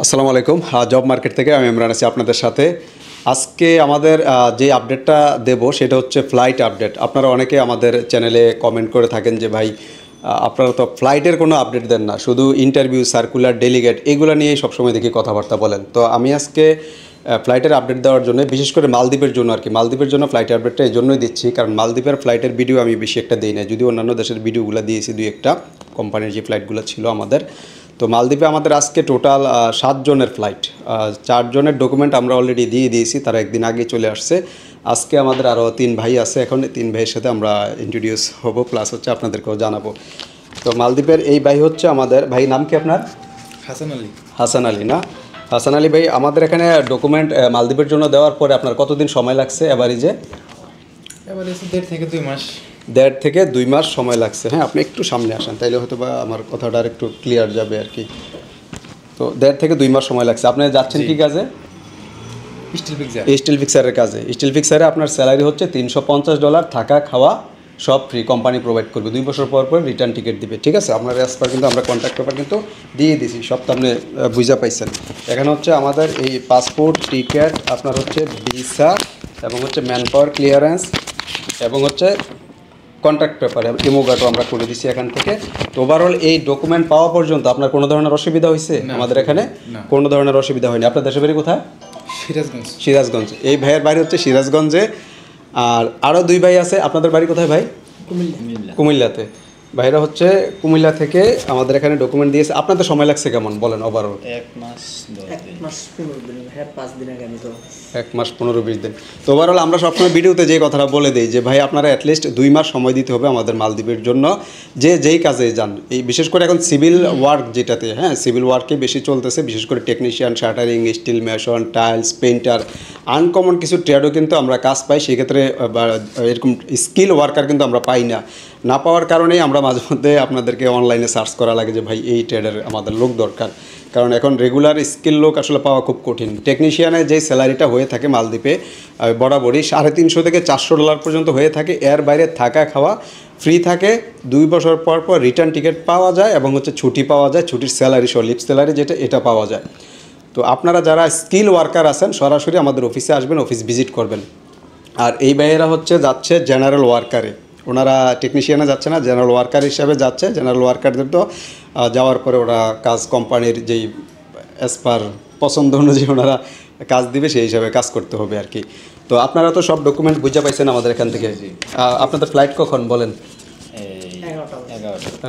আসসালামু আলাইকুম। Job market থেকে আমি ইমরান আছি আপনাদের সাথে। আজকে আমাদের যে আপডেটটা দেব সেটা হচ্ছে ফ্লাইট আপডেট। আপনারা অনেকে আমাদের চ্যানেলে কমেন্ট করে থাকেন যে ভাই আপনারা তো ফ্লাইটের কোনো আপডেট দেন না, শুধু ইন্টারভিউ, সার্কুলার, ডেলিগেট এগুলো নিয়েই সবসময় দেখি কথাবার্তা বলেন। তো আমি আজকে ফ্লাইটের আপডেট দেওয়ার জন্য, বিশেষ করে মালদ্বীপের জন্য আর কি, মালদ্বীপের জন্য ফ্লাইটের আপডেটটা এই জন্যই দিচ্ছি কারণ মালদ্বীপের ফ্লাইটের ভিডিও আমি বেশি একটা দিই না, যদিও অন্যান্য দেশের ভিডিওগুলো দিয়েছি দুই একটা, কোম্পানির যে ফ্লাইটগুলো ছিল আমাদের। তো মালদ্বীপে আমাদের আজকে টোটাল 7 জনের ফ্লাইট, 4 জনের ডকুমেন্ট আমরা অলরেডি দিয়ে দিয়েছি, তারা একদিন আগে চলে আসছে। আজকে আমাদের আরও 3 ভাই আছে, এখন 3 ভাইয়ের সাথে আমরা ইন্ট্রোডিউস হব, প্লাস হচ্ছে আপনাদেরকেও জানাবো। তো মালদ্বীপের এই ভাই হচ্ছে আমাদের, ভাই নাম কি আপনার? হাসান আলী। হাসান আলী না? হাসান আলী ভাই, আমাদের এখানে ডকুমেন্ট মালদ্বীপের জন্য দেওয়ার পরে আপনার কতদিন সময় লাগছে এভারেজে? এভারেজে 1.5 থেকে 2 মাস। 1.5 থেকে 2 মাস সময় লাগছে। হ্যাঁ, আপনি একটু সামনে আসেন, তাইলে হয়তো বা আমার কথাটা আর একটু ক্লিয়ার যাবে আর কি। তো 1.5 থেকে 2 মাস সময় লাগছে। আপনি যাচ্ছেন কি কাজে? স্টিল ফিক্সারের কাজে। স্টিল ফিক্সারে আপনার স্যালারি হচ্ছে $350, থাকা খাওয়া সব ফ্রি, কোম্পানি প্রোভাইড করবে। 2 বছর পর পর রিটার্ন টিকিট দিবে, ঠিক আছে? আপনার অ্যাসপার কিন্তু আমরা কন্ট্যাক্ট পেপার কিন্তু দিয়ে দিছি, সব তো আপনি বুঝা পাইছেন। এখানে হচ্ছে আমাদের এই পাসপোর্ট, টিকিট, আপনার হচ্ছে ভিসা এবং হচ্ছে ম্যান পাওয়ার ক্লিয়ারেন্স এবং হচ্ছে কন্ট্রাক্ট পেপার, ইমোগাটো আমরা করে দিচ্ছি এখান থেকে। তো ওভারঅল এই ডকুমেন্ট পাওয়া পর্যন্ত আপনার কোনো ধরনের অসুবিধা হয়েছে? আমাদের এখানে কোনো ধরনের অসুবিধা হয়নি। আপনার দেশের বাড়ি কোথায়? সিরাজগঞ্জ। এই ভাইয়ের বাড়ি হচ্ছে সিরাজগঞ্জে। আর আরও 2 ভাই আছে। আপনাদের বাড়ি কোথায় ভাই? কুমিল্লাতে। ভাইরা হচ্ছে কুমিল্লা থেকে আমাদের এখানে ডকুমেন্ট দিয়েছে। আপনাদের সময় লাগছে কেমন বলেন ওভারঅল? 1 মাস 15 দিন। 5 দিন আগে আমি তো 1 মাস 15-20 দিন। তো ওভারঅল আমরা সবসময় ভিডিওতে যে কথাটা বলে দিই যে ভাই আপনারা অ্যাটলিস্ট 2 মাস সময় দিতে হবে আমাদের মালদ্বীপের জন্য, যেই কাজে যান। এই বিশেষ করে এখন সিভিল ওয়ার্ক যেটাতে, হ্যাঁ, সিভিল ওয়ার্কে বেশি চলতেছে, বিশেষ করে technician, shuttering, steel mason, tiles, painter, uncommon কিছু ট্রেডও কিন্তু আমরা কাজ পাই। সেক্ষেত্রে এরকম স্কিল ওয়ার্কার কিন্তু আমরা পাই না পাওয়ার কারণেই আমরা মাঝে মধ্যে আপনাদেরকে অনলাইনে সার্চ করা লাগে যে ভাই এই ট্রেডের আমাদের লোক দরকার, কারণ এখন রেগুলার স্কিল লোক আসলে পাওয়া খুব কঠিন। টেকনিশিয়ানের যে স্যালারিটা হয়ে থাকে মালদ্বীপে বরাবরই $350 থেকে $400 পর্যন্ত হয়ে থাকে। এর বাইরে থাকা খাওয়া ফ্রি থাকে। 2 বছর পর পর রিটার্ন টিকিট পাওয়া যায় এবং হচ্ছে ছুটি পাওয়া যায়, ছুটির স্যালারি সহ লিভ স্যালারি যেটা, এটা পাওয়া যায়। তো আপনারা যারা স্কিল ওয়ার্কার আছেন সরাসরি আমাদের অফিসে আসবেন, অফিস ভিজিট করবেন। আর এই ভাইয়েরা হচ্ছে যাচ্ছে জেনারেল ওয়ার্কারে, ওনারা টেকনিশিয়ানে যাচ্ছে না, জেনারেল ওয়ার্কার হিসাবে যাচ্ছে। জেনারেল ওয়ার্কারদের তো যাওয়ার পরে ওরা কাজ কোম্পানির যেই অ্যাজ পার পছন্দ অনুযায়ী ওনারা কাজ দিবে, সেই হিসাবে কাজ করতে হবে আর কি। তো আপনারা তো সব ডকুমেন্ট বুঝে পাইছেন আমাদের এখান থেকে। আপনাদের ফ্লাইট কখন বলেন?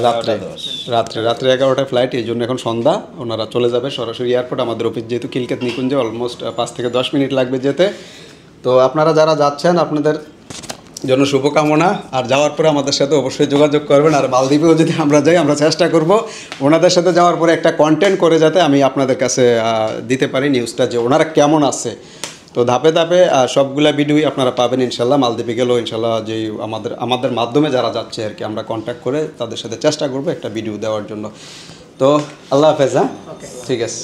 রাত্রে 11টায় ফ্লাইট, এই জন্য এখন সন্ধ্যা, ওনারা চলে যাবে সরাসরি এয়ারপোর্ট। আমাদের অফিস যেহেতু খিলক্ষেত নিকুঞ্জে, অলমোস্ট 5 থেকে 10 মিনিট লাগবে যেতে। তো আপনারা যারা যাচ্ছেন আপনাদের জন্য শুভকামনা। আর যাওয়ার পরে আমাদের সাথে অবশ্যই যোগাযোগ করবেন। আর মালদ্বীপেও যদি আমরা যাই, আমরা চেষ্টা করব ওনাদের সাথে যাওয়ার পরে একটা কন্টেন্ট করে যাতে আমি আপনাদের কাছে দিতে পারি নিউজটা, যে ওনারা কেমন আছে। তো ধাপে ধাপে সবগুলা ভিডিওই আপনারা পাবেন ইনশাল্লাহ। মালদ্বীপে গেলেও ইনশাল্লাহ যেই আমাদের মাধ্যমে যারা যাচ্ছে আর কি, আমরা কন্ট্যাক্ট করে তাদের সাথে চেষ্টা করব একটা ভিডিও দেওয়ার জন্য। তো আল্লাহ হাফেজ। হ্যাঁ, ঠিক আছে।